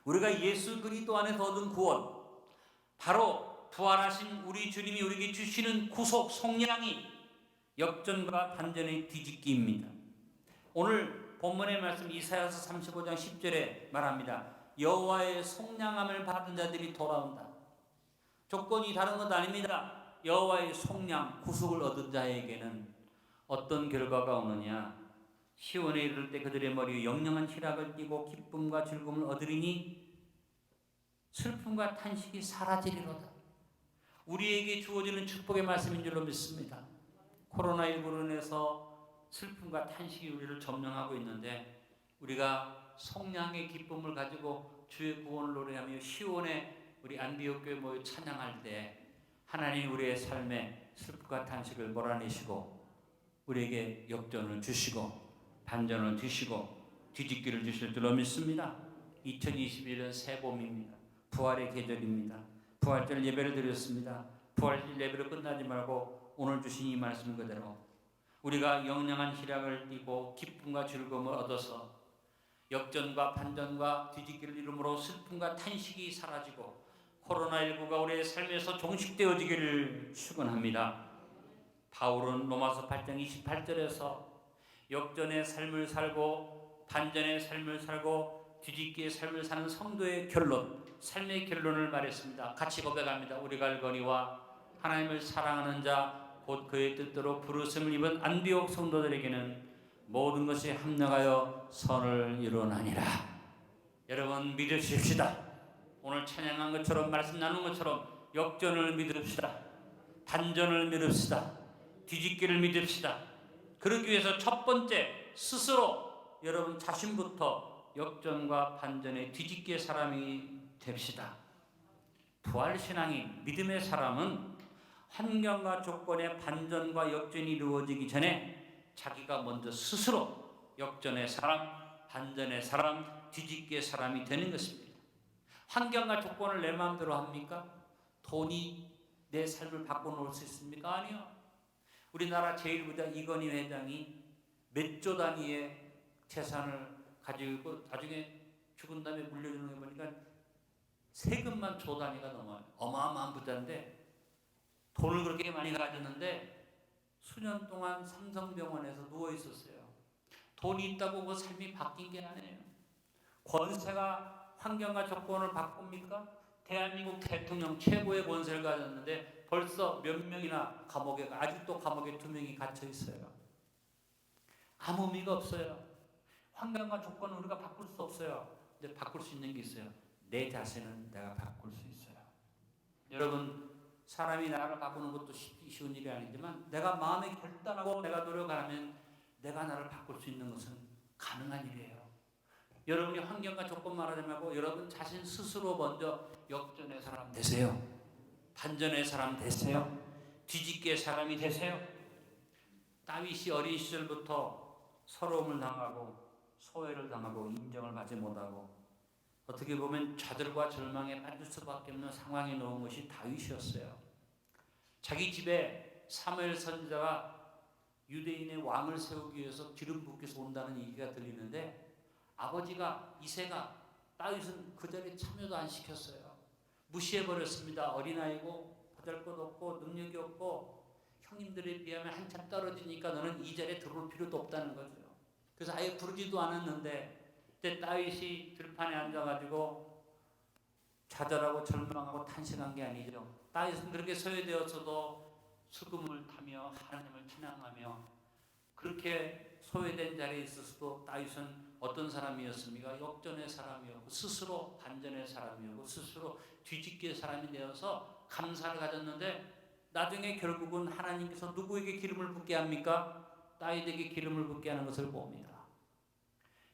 우리가 예수 그리스도 안에서 얻은 구원, 바로 부활하신 우리 주님이 우리에게 주시는 구속 속량이 역전과 반전의 뒤집기입니다. 오늘 본문의 말씀 이사야서 35장 10절에 말합니다. 여호와의 속량함을 받은 자들이 돌아온다. 조건이 다른 것 아닙니다. 여호와의 속량, 구속을 얻은 자에게는 어떤 결과가 오느냐? 시온에 이를 때 그들의 머리에 영영한 희락을 띠고 기쁨과 즐거움을 얻으리니 슬픔과 탄식이 사라지리로다. 우리에게 주어지는 축복의 말씀인 줄로 믿습니다. 코로나19로 인해서 슬픔과 탄식이 우리를 점령하고 있는데 우리가 속량의 기쁨을 가지고 주의 구원을 노래하며 시온에 우리 안디옥 교회 모여 찬양할 때 하나님 우리의 삶에 슬픔과 탄식을 몰아내시고 우리에게 역전을 주시고 반전을 주시고 뒤집기를 주실 줄로 믿습니다. 2021년 새봄입니다. 부활의 계절입니다. 부활절 예배를 드렸습니다. 부활절 예배를 끝나지 말고 오늘 주신 이 말씀 그대로 우리가 영영한 희락을 띠고 기쁨과 즐거움을 얻어서 역전과 반전과 뒤집기를 이름으로 슬픔과 탄식이 사라지고 코로나19가 우리의 삶에서 종식되어지기를 축원합니다. 바울은 로마서 8장 28절에서 역전의 삶을 살고 반전의 삶을 살고 뒤집기의 삶을 사는 성도의 결론, 삶의 결론을 말했습니다. 같이 고백합니다. 우리가 알거니와 하나님을 사랑하는 자 곧 그의 뜻대로 부르심을 입은 안디옥 성도들에게는 모든 것이 합력하여 선을 이루나니라. 여러분 믿으십시다. 오늘 찬양한 것처럼 말씀 나눈 것처럼 역전을 믿읍시다. 반전을 믿읍시다. 뒤집기를 믿읍시다. 그러기 위해서 첫 번째 스스로 여러분 자신부터 역전과 반전의 뒤집기의 사람이 됩시다. 부활신앙인 믿음의 사람은 환경과 조건의 반전과 역전이 이루어지기 전에 자기가 먼저 스스로 역전의 사람, 반전의 사람, 뒤집기의 사람이 되는 것입니다. 환경과 조건을 내 마음대로 합니까? 돈이 내 삶을 바꿔놓을 수 있습니까? 아니요. 우리나라 제1부자 이건희 회장이 몇 조 단위의 재산을 가지고 있고 나중에 죽은 다음에 물려주는 거 보니까 세금만 조 단위가 넘어요. 어마어마한 부자인데 돈을 그렇게 많이 가졌는데 수년 동안 삼성병원에서 누워 있었어요. 돈이 있다고 그 삶이 바뀐 게 아니에요. 권세가 환경과 조건을 바꿉니까? 대한민국 대통령 최고의 권세를 가졌는데 벌써 몇 명이나 감옥에 아직도 감옥에 2명이 갇혀 있어요. 아무 의미가 없어요. 환경과 조건은 우리가 바꿀 수 없어요. 근데 바꿀 수 있는 게 있어요. 내 자신은 내가 바꿀 수 있어요. 여러분 사람이 나를 바꾸는 것도 쉬운 일이 아니지만 내가 마음에 결단하고 내가 노력하면 내가 나를 바꿀 수 있는 것은 가능한 일이에요. 여러분이 환경과 조건 말하지 말고 여러분 자신 스스로 먼저 역전의 사람 되세요. 반전의 사람 되세요. 뒤집기의 사람이 되세요. 다윗이 어린 시절부터 서러움을 당하고 소외를 당하고 인정을 받지 못하고 어떻게 보면 좌절과 절망에 빠질 수밖에 없는 상황에 놓은 것이 다윗이었어요. 자기 집에 사무엘 선지자가 유대인의 왕을 세우기 위해서 기름 붓기서 온다는 얘기가 들리는데 아버지가 이새가 다윗은 그 자리에 참여도 안 시켰어요. 무시해버렸습니다. 어린아이고 보잘것없고 능력이 없고 형님들에 비하면 한참 떨어지니까 너는 이 자리에 들어올 필요도 없다는 거죠. 그래서 아예 부르지도 않았는데 그때 다윗이 들판에 앉아가지고 좌절하고 절망하고 탄식한 게 아니죠. 다윗은 그렇게 소외되었어도 수금을 타며 하나님을 찬양하며 그렇게 소외된 자리에 있었어도 다윗은 어떤 사람이었습니까? 역전의 사람이었고 스스로 반전의 사람이었고 스스로 뒤집기의 사람이 되어서 감사를 가졌는데 나중에 결국은 하나님께서 누구에게 기름을 붓게 합니까? 다윗에게 기름을 붓게 하는 것을 봅니다.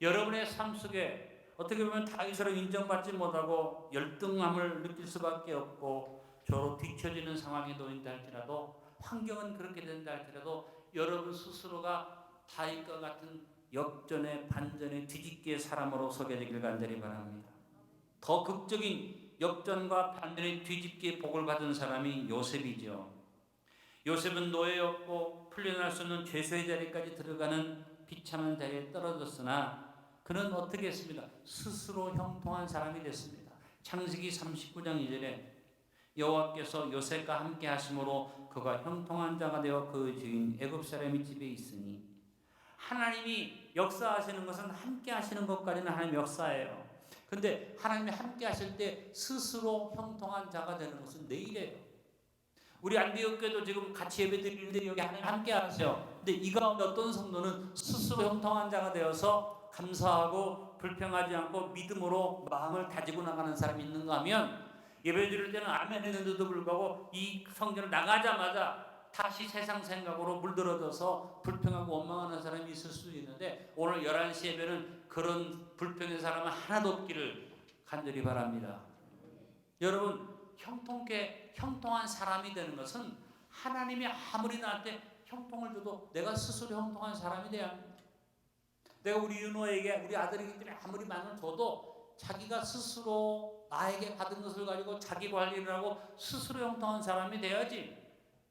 여러분의 삶 속에 어떻게 보면 다윗처럼 인정받지 못하고 열등함을 느낄 수밖에 없고 저로 뒤처지는 상황에 놓인다 할지라도 환경은 그렇게 된다 할지라도 여러분 스스로가 다윗과 같은 역전의 반전의 뒤집기의 사람으로 서게 되길 간절히 바랍니다. 더 극적인 역전과 반전의 뒤집기의 복을 받은 사람이 요셉이죠. 요셉은 노예였고 풀려날 수 없는 죄수의 자리까지 들어가는 비참한 자리에 떨어졌으나 그는 어떻게 했습니다? 스스로 형통한 사람이 됐습니다. 창세기 39장 2절에 여호와께서 요셉과 함께 하심으로 그가 형통한 자가 되어 그 주인 애굽 사람의 집에 있으니, 하나님이 역사하시는 것은 함께 하시는 것까지는 하나님의 역사예요. 근데 하나님이 함께 하실 때 스스로 형통한 자가 되는 것은 내일이에요. 우리 안디옥교도 지금 같이 예배 드리는데 여기 하나님 함께 하세요. 근데 이 가운데 어떤 성도는 스스로 형통한 자가 되어서 감사하고 불평하지 않고 믿음으로 마음을 다지고 나가는 사람이 있는가 하면, 예배 드릴 때는 아멘 했는데도 불구하고 이 성전을 나가자마자 다시 세상 생각으로 물들어져서 불평하고 원망하는 사람이 있을 수 있는데, 오늘 11시 예배는 그런 불평의 사람은 하나도 없기를 간절히 바랍니다. 여러분, 형통한 사람이 되는 것은 하나님이 아무리 나한테 형통을 줘도 내가 스스로 형통한 사람이 돼야 합니다. 내가 우리 윤호에게, 우리 아들이기 때문에 아무리 많은 줘도 자기가 스스로 나에게 받은 것을 가지고 자기 관리를 하고 스스로 형통한 사람이 돼야지,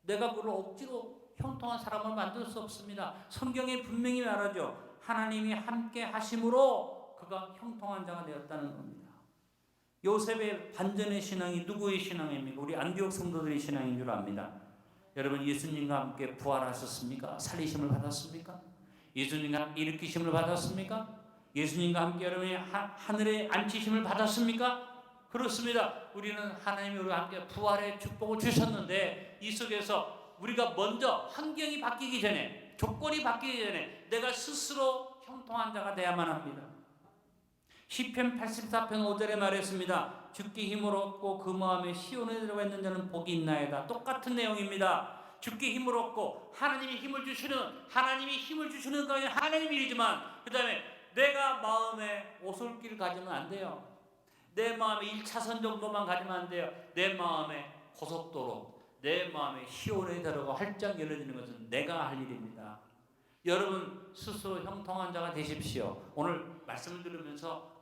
내가 그걸 억지로 형통한 사람을 만들 수 없습니다. 성경에 분명히 말하죠. 하나님이 함께 하심으로 그가 형통한 자가 되었다는 겁니다. 요셉의 반전의 신앙이 누구의 신앙입니까? 우리 안디옥 성도들의 신앙인 줄 압니다. 여러분, 예수님과 함께 부활하셨습니까? 살리심을 받았습니까? 예수님과 함께 일으키심을 받았습니까? 예수님과 함께 여러분이 하늘에 앉히심을 받았습니까? 그렇습니다. 우리는 하나님이 우리와 함께 부활의 축복을 주셨는데, 이 속에서 우리가 먼저 환경이 바뀌기 전에, 조건이 바뀌기 전에 내가 스스로 형통한 자가 되어야만 합니다. 시편 84편 5절에 말했습니다. 주께 힘을 얻고 그 마음에 시온에 들어가 있는 자는 복이 있나이다. 똑같은 내용입니다. 주께 힘을 얻고, 하나님이 힘을 주시는 것은 하나님 일이지만, 그 다음에 내가 마음에 오솔길을 가지면 안 돼요. 내 마음에 1차선 정도만 가지면 안 돼요. 내 마음에 고속도로, 내 마음에 시온에 들어가 활짝 열려지는 것은 내가 할 일입니다. 여러분, 스스로 형통한 자가 되십시오. 오늘 말씀을 들으면서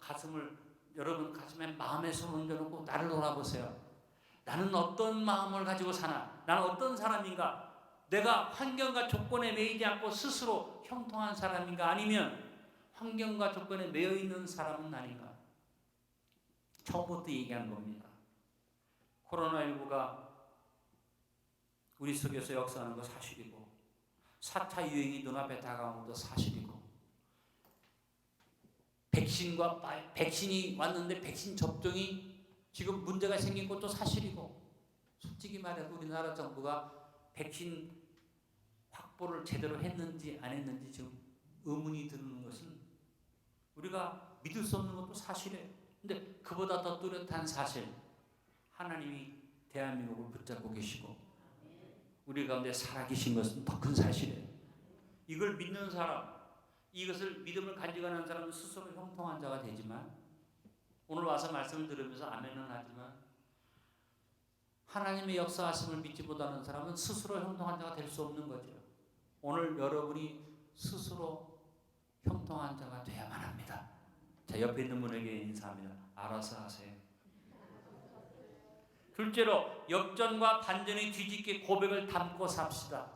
여러분 가슴에 마음에 손을 얹어놓고 나를 돌아보세요. 나는 어떤 마음을 가지고 사나? 나는 어떤 사람인가? 내가 환경과 조건에 매이지 않고 스스로 형통한 사람인가? 아니면 환경과 조건에 매여 있는 사람은 아닌가? 처음부터 얘기한 겁니다. 코로나19가 우리 속에서 역사하는 거 사실이고, 4차 유행이 눈앞에 다가오는 것도 사실이고, 백신이 왔는데 백신 접종이 지금 문제가 생긴 것도 사실이고, 솔직히 말해서 우리나라 정부가 백신 확보를 제대로 했는지 안 했는지 지금 의문이 드는 것은 우리가 믿을 수 없는 것도 사실이에요. 근데 그보다 더 뚜렷한 사실, 하나님이 대한민국을 붙잡고 계시고 우리 가운데 살아계신 것은 더 큰 사실이에요. 이걸 믿는 사람, 이것을 믿음을 간직하는 사람은 스스로 형통한 자가 되지만, 오늘 와서 말씀을 들으면서 아멘은 하지만 하나님의 역사하심을 믿지 못하는 사람은 스스로 형통한 자가 될 수 없는 거죠. 오늘 여러분이 스스로 형통한 자가 되어야만 합니다. 자, 옆에 있는 분에게 인사합니다. 알아서 하세요. 둘째로, 역전과 반전의 뒤집기 고백을 담고 삽시다.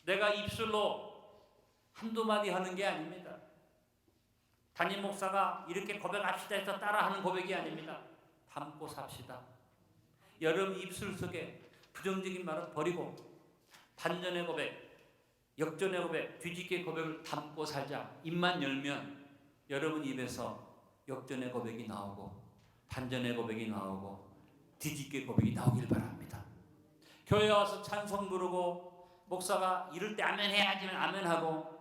내가 입술로 한두 마디 하는 게 아닙니다. 담임 목사가 이렇게 고백합시다 해서 따라하는 고백이 아닙니다. 담고 삽시다. 여러분 입술 속에 부정적인 말은 버리고 반전의 고백, 역전의 고백, 뒤집기의 고백을 담고 살자. 입만 열면 여러분 입에서 역전의 고백이 나오고 반전의 고백이 나오고 뒤집기의 고백이 나오길 바랍니다. 교회 와서 찬송 부르고 목사가 이럴 때 아멘 해야지 아멘하고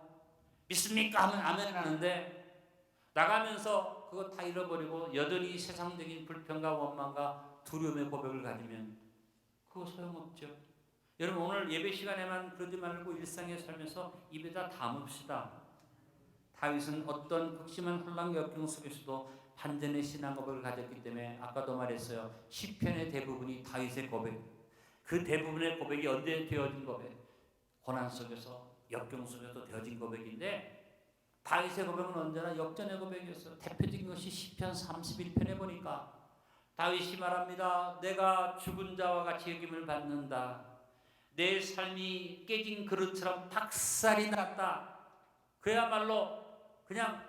믿습니까 하면 아멘 하는데, 나가면서 그거 다 잃어버리고 여전히 세상적인 불평과 원망과 두려움의 고백을 가지면 그거 소용없죠. 여러분, 오늘 예배 시간에만 그러지 말고 일상에 살면서 입에다 담읍시다. 다윗은 어떤 극심한 혼란과 역경 속에서도 반전의 신앙 고백을 가졌기 때문에, 아까도 말했어요. 시편의 대부분이 다윗의 고백, 그 대부분의 고백이 언제 되어진 고백? 고난 속에서, 역경 속에서 되어진 고백인데, 다윗의 고백은 언제나 역전의 고백이었어요. 대표적인 것이 시편 31편에 보니까 다윗이 말합니다. 내가 죽은 자와 같이 여김을 받는다. 내 삶이 깨진 그릇처럼 박살이 났다. 그야말로 그냥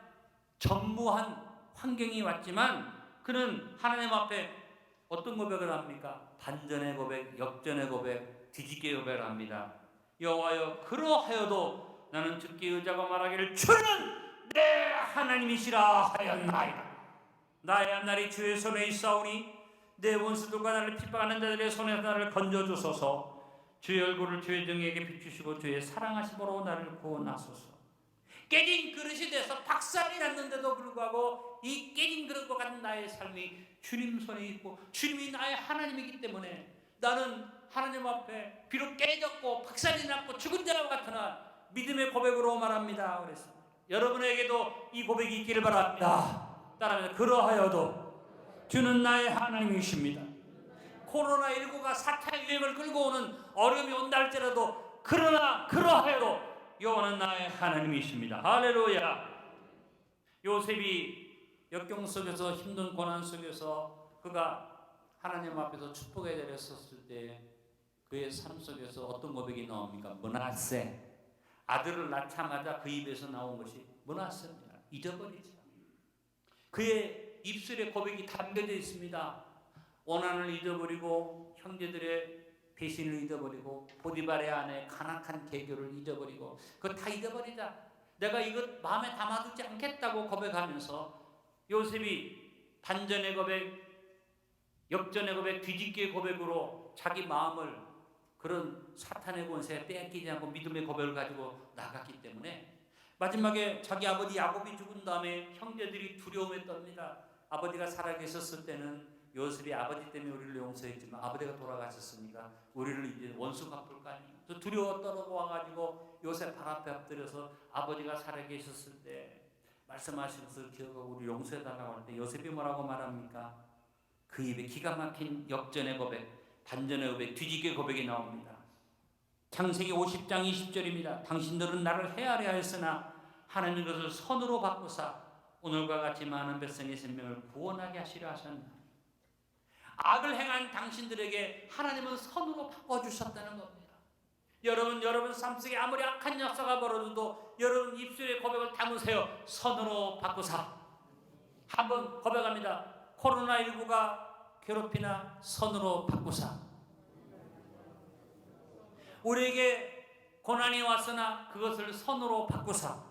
전무한 환경이 왔지만 그는 하나님 앞에 어떤 고백을 합니까? 반전의 고백, 역전의 고백, 뒤집기의 고백을 합니다. 여호와여, 그러하여도 나는 주께 의지하고 말하기를 주는 내 하나님이시라 하였나이다. 나의 앞날이 주의 손에 있사오니 내 원수들과 나를 핍박하는 자들의 손에서 나를 건져주소서. 주의 얼굴을 주의 정에게 비추시고 주의 사랑하심으로 나를 구원하소서. 깨진 그릇이 돼서 박살이 났는데도 불구하고 이 깨진 그릇과 같은 나의 삶이 주님 손에 있고 주님이 나의 하나님이기 때문에 나는 하나님 앞에 비록 깨졌고 박살이 났고 죽은 자와 같으나 믿음의 고백으로 말합니다. 그랬습니다. 여러분에게도 이 고백이 있기를 바랍니다. 따라합니다. 그러하여도 주는 나의 하나님이십니다. 코로나19가 사탄의 유행을 끌고 오는 어려움이 온다 할지라도 그러나 그러하여도 여호와는 나의 하나님이십니다. 할렐루야. 요셉이 역경 속에서 힘든 고난 속에서 그가 하나님 앞에서 축복의 자리에 섰을 때 그의 삶 속에서 어떤 고백이 나옵니까? 므낫세. 아들을 낳자마자 그 입에서 나온 것이 므낫세입니다. 잊어버리지. 그의 입술에 고백이 담겨져 있습니다. 원한을 잊어버리고 형제들의 배신을 잊어버리고 보디발의 아내 간악한 계교를 잊어버리고 그거 다 잊어버리자. 내가 이것 마음에 담아두지 않겠다고 고백하면서 요셉이 반전의 고백, 역전의 고백, 뒤집기의 고백으로 자기 마음을 그런 사탄의 권세에 빼앗기지 않고 믿음의 고백을 가지고 나갔기 때문에 마지막에 자기 아버지 야곱이 죽은 다음에 형제들이 두려움에 떱니다. 아버지가 살아계셨을 때는 요셉이 아버지 때문에 우리를 용서했지만 아버지가 돌아가셨으니까 우리를 이제 원수 갚을 거 아니에요. 또 두려워 떨어져 와가지고 요셉 발 앞에 엎드려서 아버지가 살아계셨을 때 말씀하신 것을 기억하고 우리 용서해달라고 할 때 요셉이 뭐라고 말합니까? 그 입에 기가 막힌 역전의 고백, 반전의 고백, 뒤집기의 고백이 나옵니다. 창세기 50장 20절입니다. 당신들은 나를 헤아려 하였으나 하나님 것을 선으로 바꾸사 오늘과 같이 많은 백성의 생명을 구원하게 하시려 하셨나. 악을 행한 당신들에게 하나님은 선으로 바꿔주셨다는 겁니다. 여러분 삶 속에 아무리 악한 역사가 벌어져도 여러분 입술에 고백을 담으세요. 선으로 바꾸사. 한번 고백합니다. 코로나19가 괴롭히나 선으로 바꾸사. 우리에게 고난이 왔으나 그것을 선으로 바꾸사.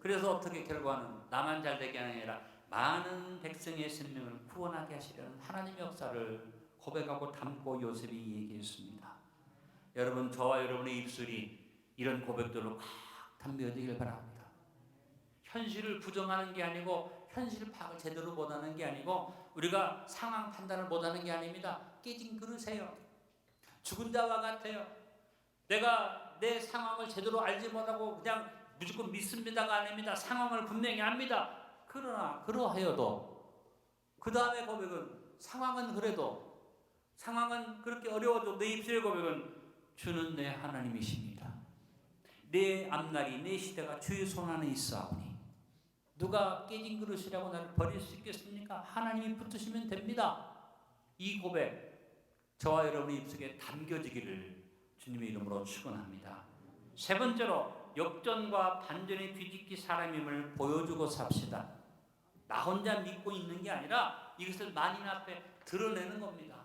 그래서 어떻게 결과는 나만 잘되게 아니라 많은 백성의 생명을 구원하게 하시려는 하나님의 역사를 고백하고 담고 요셉이 얘기했습니다. 여러분, 저와 여러분의 입술이 이런 고백들로 꽉 담겨지길 바랍니다. 현실을 부정하는 게 아니고 현실 파악을 제대로 못하는 게 아니고 우리가 상황 판단을 못하는 게 아닙니다. 깨진 그릇이에요. 죽은 자와 같아요. 내가 내 상황을 제대로 알지 못하고 그냥 무조건 믿습니다가 아닙니다. 상황을 분명히 압니다. 그러나 그러하여도 그 다음에 고백은 상황은 그래도 상황은 그렇게 어려워도 내 입술의 고백은 주는 내 하나님이십니다. 내 앞날이 내 시대가 주의 손 안에 있사오니 누가 깨진 그릇이라고 나를 버릴 수 있겠습니까? 하나님이 붙으시면 됩니다. 이 고백 저와 여러분의 입속에 담겨지기를 주님의 이름으로 축원합니다. 세 번째로 역전과 반전의 뒤집기 사람임을 보여주고 삽시다. 나 혼자 믿고 있는 게 아니라 이것을 만인 앞에 드러내는 겁니다.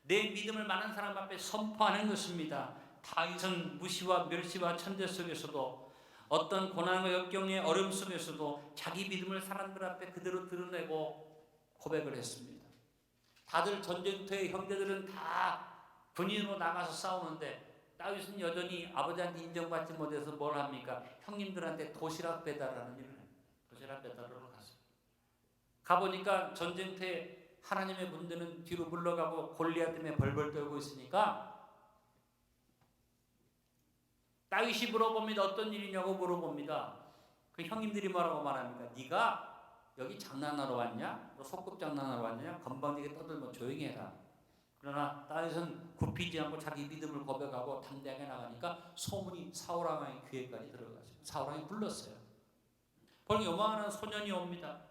내 믿음을 많은 사람 앞에 선포하는 것입니다. 다윗은 무시와 멸시와 천대 속에서도 어떤 고난과 역경의 어려움 속에서도 자기 믿음을 사람들 앞에 그대로 드러내고 고백을 했습니다. 다들 전쟁터에 형제들은 다 군인으로 나가서 싸우는데 다윗은 여전히 아버지한테 인정받지 못해서 뭘 합니까? 형님들한테 도시락 배달하는 일을 해요. 도시락 배달하러 갔어요. 가보니까 전쟁터에 하나님의 군대는 뒤로 물러가고 골리앗 때문에 벌벌 떨고 있으니까 다윗이 물어봅니다. 어떤 일이냐고 물어봅니다. 그 형님들이 뭐라고 말합니까? 네가 여기 장난하러 왔냐? 너 소꿉장난하러 왔냐? 건방지게 떠들면 조용히 해라. 그러나 다윗은 굽히지 않고 자기 믿음을 고백하고 담대하게 나가니까 소문이 사울왕의 귀에까지 들어갔어요. 사울왕이 불렀어요. 보니 요만한 소년이 옵니다.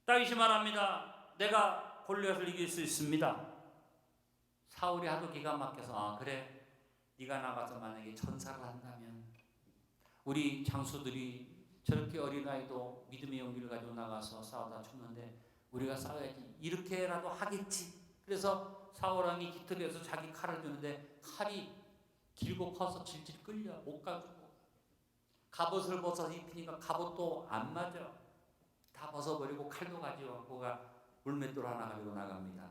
다윗이 말합니다. 내가 골리앗을 이길 수 있습니다. 사울이 하도 기가 막혀서 그래 네가 나가서 만약에 전사를 한다면 우리 장수들이 저렇게 어린아이도 믿음의 용기를 가지고 나가서 싸우다 죽는데 우리가 싸워야지 이렇게라도 하겠지. 그래서 사울왕이 깃털에서 자기 칼을 주는데 칼이 길고 커서 질질 끌려 못 가지고 갑옷을 벗어 입히니까 갑옷도 안 맞아. 다 벗어버리고 칼도 가지고 그가 물맷돌 하나 가지고 나갑니다.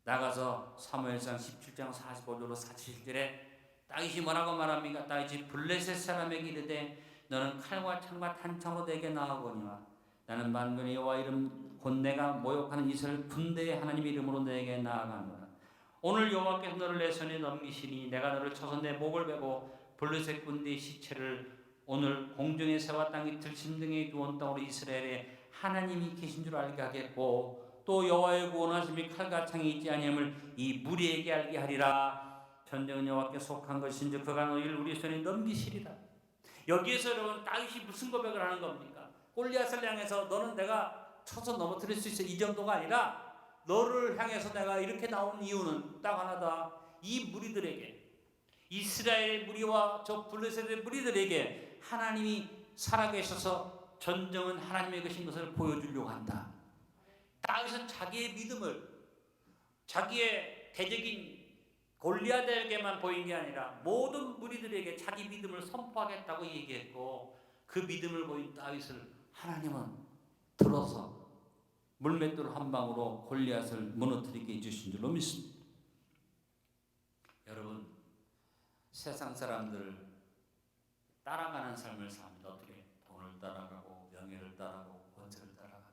나가서 사무엘상 17장 45절로 47절에 다윗이 뭐라고 말합니까? 다윗이 블레셋 사람에게 이르되 너는 칼과 창과 탄창으로 내게 나아오거니와 나는 만군의 여호와 이름 곧 내가 모욕하는 이스라엘 군대의 하나님 이름으로 내게 나아가노라. 오늘 여호와께서 너를 내 손에 넘기시니 내가 너를 쳐서 내 목을 베고 블레셋 군대의 시체를 오늘 공중의 새와 땅의 들짐승의 두온 땅으로 이스라엘에 하나님이 계신 줄 알게 하겠고 또 여호와의 구원하심이 칼과 창이 있지 아니함을 이 무리에게 알게 하리라. 전쟁은 여호와께 속한 것인즉 그가 너희를 우리 손에 넘기시리라. 여기에서 여러분 다윗이 무슨 고백을 하는 겁니까? 골리앗을 향해서 너는 내가 쳐서 넘어뜨릴 수 있어 이 정도가 아니라 너를 향해서 내가 이렇게 나온 이유는 딱 하나다. 이 무리들에게 이스라엘의 무리와 저 블레셋의 무리들에게 하나님이 살아계셔서 전쟁은 하나님의 것인 것을 보여주려고 한다. 다윗은 자기의 믿음을 자기의 대적인 골리앗에게만 보인 게 아니라 모든 무리들에게 자기 믿음을 선포하겠다고 얘기했고 그 믿음을 보인 다윗을 하나님은 들어서 물맷돌 한 방으로 골리앗을 무너뜨리게 해주신 줄로 믿습니다. 여러분 세상 사람들 따라가는 삶을 삽니다. 어떻게? 돈을 따라가고 명예를 따라가고 권세를 따라갑니다.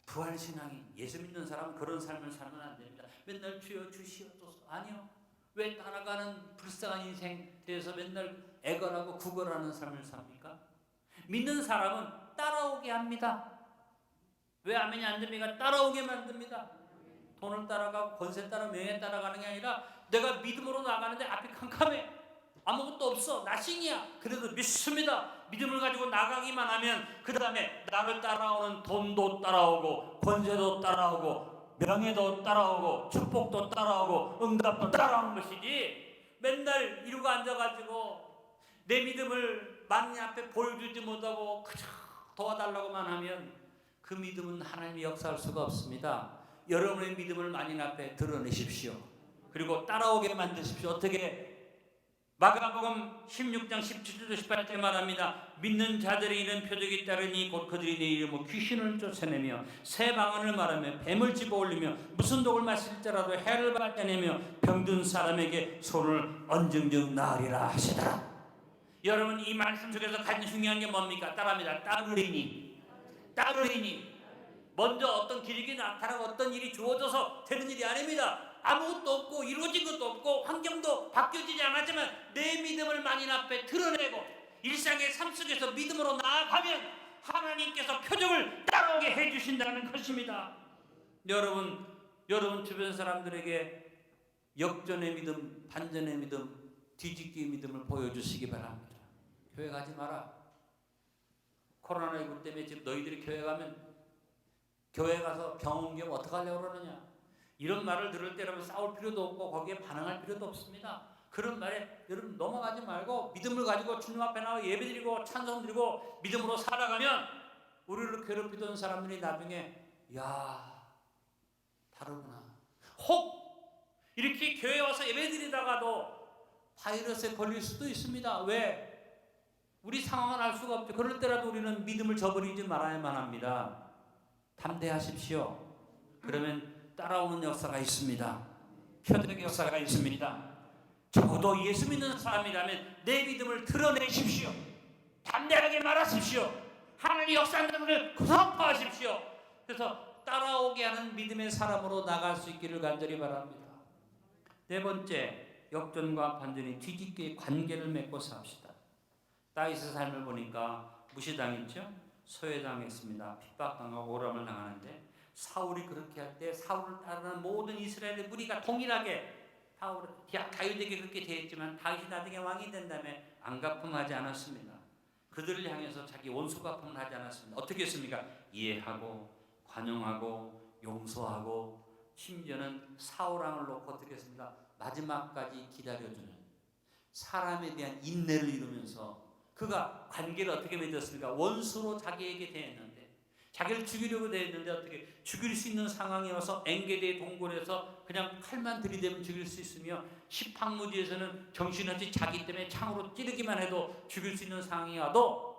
부활신앙이 예수 믿는 사람은 그런 삶을 살면 안 됩니다. 맨날 주여 주시옵소서. 아니요. 왜 따라가는 불쌍한 인생 대해서 맨날 애걸하고 구걸하는 삶을 삽니까? 믿는 사람은 따라오게 합니다. 왜 아멘이 안 됩니까? 따라오게 만듭니다. 돈을 따라가고 권세 따라 명예 따라가는 게 아니라 내가 믿음으로 나가는데 앞이 캄캄해. 아무것도 없어. 나싱이야. 그래도 믿습니다. 믿음을 가지고 나가기만 하면 그 다음에 나를 따라오는 돈도 따라오고 권세도 따라오고 명예도 따라오고 축복도 따라오고 응답도 따라오는 것이지 맨날 이러고 앉아가지고 내 믿음을 만민 앞에 보여주지 못하고 그저 도와달라고만 하면 그 믿음은 하나님이 역사할 수가 없습니다. 여러분의 믿음을 만민 앞에 드러내십시오. 그리고 따라오게 만드십시오. 어떻게? 마가복음 16장 17절 18절 말합니다. 믿는 자들이 이런 표적이 따르니 곧 그들이 내 이름으로 귀신을 쫓아내며 새 방언을 말하며 뱀을 집어올리며 무슨 독을 마실지라도 해를 받아내며 병든 사람에게 손을 얹은즉 나으리라 하시더라. 여러분 이 말씀 속에서 가장 중요한 게 뭡니까? 따라합니다. 따르리니 먼저 어떤 기력이 나타나고 어떤 일이 주어져서 되는 일이 아닙니다. 아무것도 없고 이루어진 것도 없고 환경도 바뀌어지지 않았지만 내 믿음을 만인 앞에 드러내고 일상의 삶 속에서 믿음으로 나아가면 하나님께서 표적을 따라오게 해주신다는 것입니다. 여러분 주변 사람들에게 역전의 믿음, 반전의 믿음, 뒤집기의 믿음을 보여주시기 바랍니다. 교회 가지 마라. 코로나19 때문에 지금 너희들이 교회 가면 교회 가서 병 옮기면 어떡하려고 그러느냐. 이런 말을 들을 때 여러분 싸울 필요도 없고 거기에 반응할 필요도 없습니다. 그런 말에 여러분 넘어가지 말고 믿음을 가지고 주님 앞에 나와 예배드리고 찬송드리고 믿음으로 살아가면 우리를 괴롭히던 사람들이 나중에 야 다르구나. 혹 이렇게 교회 와서 예배드리다가도 바이러스에 걸릴 수도 있습니다. 왜? 우리 상황은 알 수가 없죠. 그럴 때라도 우리는 믿음을 저버리지 말아야만 합니다. 담대하십시오. 그러면 따라오는 역사가 있습니다. 표적의 역사가 있습니다. 저도 예수 믿는 사람이라면 내 믿음을 드러내십시오. 담대하게 말하십시오. 하나님의 역사하는 것을 선포하십시오. 그래서 따라오게 하는 믿음의 사람으로 나갈 수 있기를 간절히 바랍니다. 네 번째, 역전과 반전이 뒤집기의 관계를 맺고 삽시다. 다윗의 삶을 보니까 무시당했죠. 소외당했습니다. 핍박당하고 오람을 당하는데 사울이 그렇게 할 때 사울을 따르는 모든 이스라엘의 무리가 동일하게 다윗에게 그렇게 대했지만 다윗이 나중에 왕이 된 다음에 안갚음하지 않았습니다. 그들을 향해서 자기 원수갚음을 하지 않았습니다. 어떻게 했습니까? 이해하고 관용하고 용서하고 심지어는 사울왕을 놓고 어떻게 했습니까? 마지막까지 기다려주는 사람에 대한 인내를 이루면서 그가 관계를 어떻게 맺었습니까? 원수로 자기에게 대했는데, 자기를 죽이려고 대했는데 어떻게 죽일 수 있는 상황이 와서 엔게디의 동굴에서 그냥 칼만 들이대면 죽일 수 있으며, 십황무지에서는 정신없이 자기 때문에 창으로 찌르기만 해도 죽일 수 있는 상황이 와도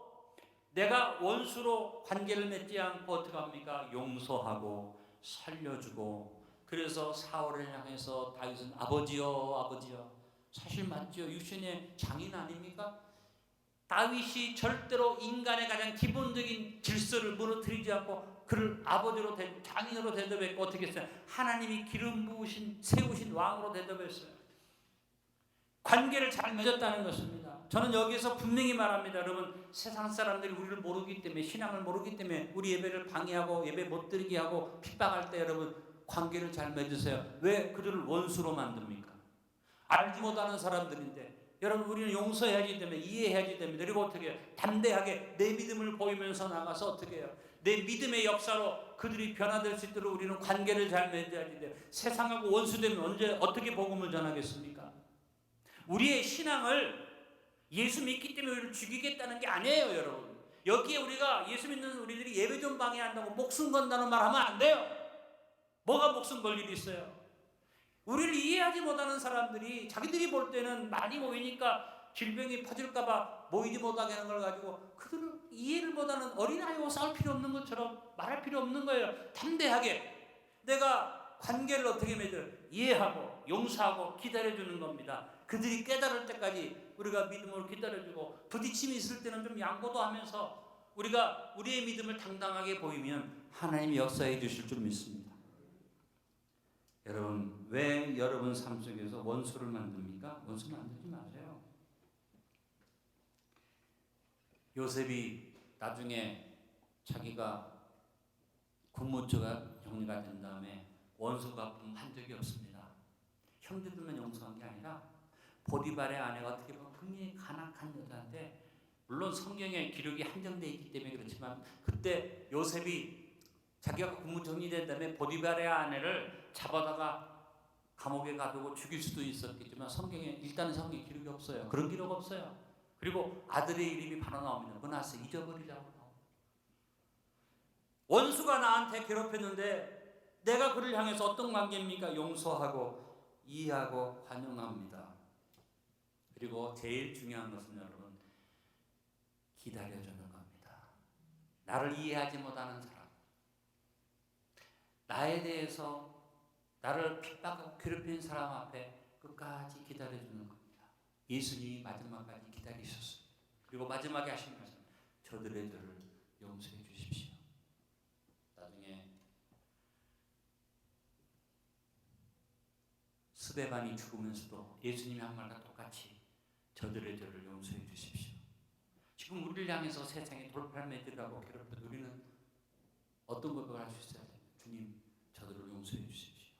내가 원수로 관계를 맺지 않고 어떻게 합니까? 용서하고 살려주고. 그래서 사울을 향해서 다윗은 아버지요 아버지요. 사실 맞죠. 육신의 장인 아닙니까? 다윗이 절대로 인간의 가장 기본적인 질서를 무너뜨리지 않고 그를 아버지로 장인으로 대접했고 어떻게 했어요? 하나님이 기름 부으신 세우신 왕으로 대접했어요. 관계를 잘 맺었다는 것입니다. 저는 여기서 분명히 말합니다. 여러분, 세상 사람들이 우리를 모르기 때문에, 신앙을 모르기 때문에 우리 예배를 방해하고 예배 못 드리게 하고 핍박할 때 여러분 관계를 잘 맺으세요. 왜 그들을 원수로 만듭니까? 알지 못하는 사람들인데 여러분, 우리는 용서해야지 때문에, 이해해야지 때문에, 그리고 어떻게 해요? 담대하게 내 믿음을 보이면서 나가서 어떻게 해요? 내 믿음의 역사로 그들이 변화될 수 있도록 우리는 관계를 잘 맺어야지 돼요. 세상하고 원수되면 언제 어떻게 복음을 전하겠습니까? 우리의 신앙을 예수 믿기 때문에 우리를 죽이겠다는 게 아니에요, 여러분. 여기에 우리가 예수 믿는 우리들이 예배 좀 방해한다고 목숨 건다는 말 하면 안 돼요. 뭐가 목숨 걸 일이 있어요? 우리를 이해하지 못하는 사람들이 자기들이 볼 때는 많이 모이니까 질병이 퍼질까봐 모이지 못하게 하는 걸 가지고 그들을 이해를 못하는 어린아이와 싸울 필요 없는 것처럼 말할 필요 없는 거예요. 담대하게 내가 관계를 어떻게 맺어요? 이해하고 용서하고 기다려주는 겁니다. 그들이 깨달을 때까지 우리가 믿음으로 기다려주고, 부딪힘이 있을 때는 좀 양보도 하면서 우리가 우리의 믿음을 당당하게 보이면 하나님이 역사해 주실 줄 믿습니다. 여러분, 왜 여러분 삶 속에서 원수를 만듭니까? 원수 만들지 마세요. 요셉이 나중에 자기가 군무처가 정리가 된 다음에 원수 갚음 적이 없습니다. 형제들만 용서한 게 아니라 보디발의 아내가 어떻게 보면 굉장히 간악한 여자인데, 물론 성경에 기록이 한정되어 있기 때문에 그렇지만 그때 요셉이 자기가 군무 정리된 다음에 보디발의 아내를 잡아다가 감옥에 가두고 죽일 수도 있었겠지만 일단은 성경에 기록이 없어요. 그런 기록 없어요. 그리고 아들의 이름이 바로 나옵니다. 머나세, 잊어버리자고 나옵니다. 원수가 나한테 괴롭혔는데 내가 그를 향해서 어떤 관계입니까? 용서하고 이해하고 환영합니다. 그리고 제일 중요한 것은 여러분, 기다려주는 겁니다. 나를 이해하지 못하는 사람, 나에 대해서 나를 핍박하고 괴롭히는 사람 앞에 끝까지 기다려주는 겁니다. 예수님이 마지막까지 기다리셨어요. 그리고 마지막에 하신 말씀, 저들의 죄를 용서해 주십시오. 나중에 스데반이 죽으면서도 예수님이 한 말과 똑같이 저들의 죄를 용서해 주십시오. 지금 우리를 향해서 세상에 돌팔매들하고 괴롭혀 우리는 어떤 것을 할 수 있어요? 주님, 저들을 용서해 주십시오.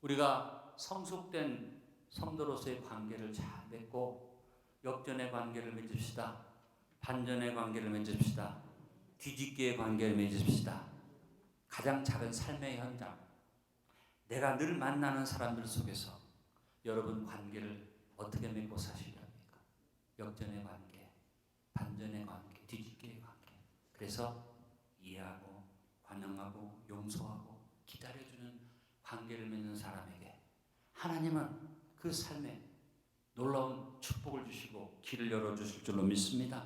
우리가 성숙된 성도로서의 관계를 잘 맺고 역전의 관계를 맺읍시다. 반전의 관계를 맺읍시다. 뒤집기의 관계를 맺읍시다. 가장 작은 삶의 현장, 내가 늘 만나는 사람들 속에서 여러분 관계를 어떻게 맺고 사시려 합니까? 역전의 관계, 반전의 관계, 뒤집기의 관계. 그래서 이해하고 관용하고 용서하고 기다려주는 관계를 맺는 사람에게 하나님은 그 삶에 놀라운 축복을 주시고 길을 열어주실 줄로 믿습니다.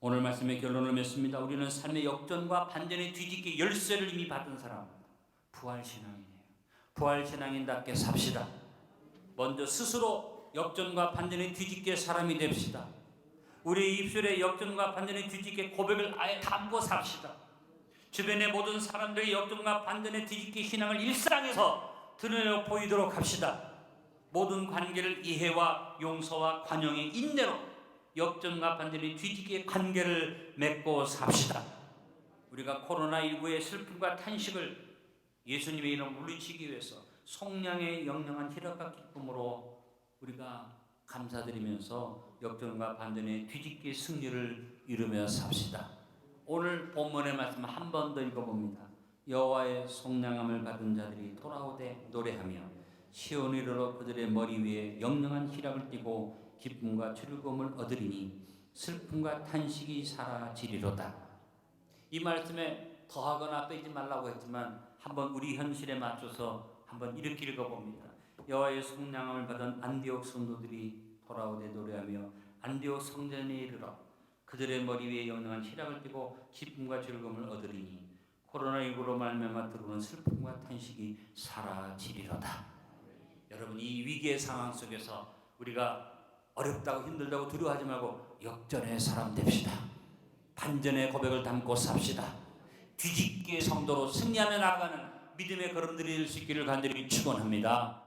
오늘 말씀의 결론을 맺습니다. 우리는 삶의 역전과 반전의 뒤집기 열쇠를 이미 받은 사람, 부활신앙이에요. 부활신앙인답게 삽시다. 먼저 스스로 역전과 반전의 뒤집기의 사람이 됩시다. 우리 입술에 역전과 반전의 뒤집기의 고백을 아예 담고 삽시다. 주변의 모든 사람들의 역전과 반전의 뒤집기 신앙을 일상에서 드러내 보이도록 합시다. 모든 관계를 이해와 용서와 관용의 인내로 역전과 반전의 뒤집기의 관계를 맺고 삽시다. 우리가 코로나19의 슬픔과 탄식을 예수님의 이름 물리치기 위해서 속량의 영영한 희락과 기쁨으로 우리가 감사드리면서 역전과 반전의 뒤집기의 승리를 이루며 삽시다. 오늘 본문의 말씀 한 번 더 읽어봅니다. 여호와의 속량함을 받은 자들이 돌아오되 노래하며 시온이로 그들의 머리 위에 영영한 희락을 띠고 기쁨과 즐거움을 얻으리니 슬픔과 탄식이 사라지리로다. 이 말씀에 더하거나 빼지 말라고 했지만 한번 우리 현실에 맞춰서 한번 이렇게 읽어봅니다. 여호와의 성령함을 받은 안디옥 성도들이 돌아오되 노래하며 안디옥 성전에 이르러 그들의 머리 위에 영영한 희락을 띠고 기쁨과 즐거움을 얻으리니 코로나19로 말미암아 들어오는 슬픔과 탄식이 사라지리로다. 여러분, 이 위기의 상황 속에서 우리가 어렵다고 힘들다고 두려워하지 말고 역전의 사람 됩시다. 반전의 고백을 담고 삽시다. 뒤집기의 성도로 승리하며 나아가는 믿음의 걸음들이 될 수 있기를 간절히 축원합니다.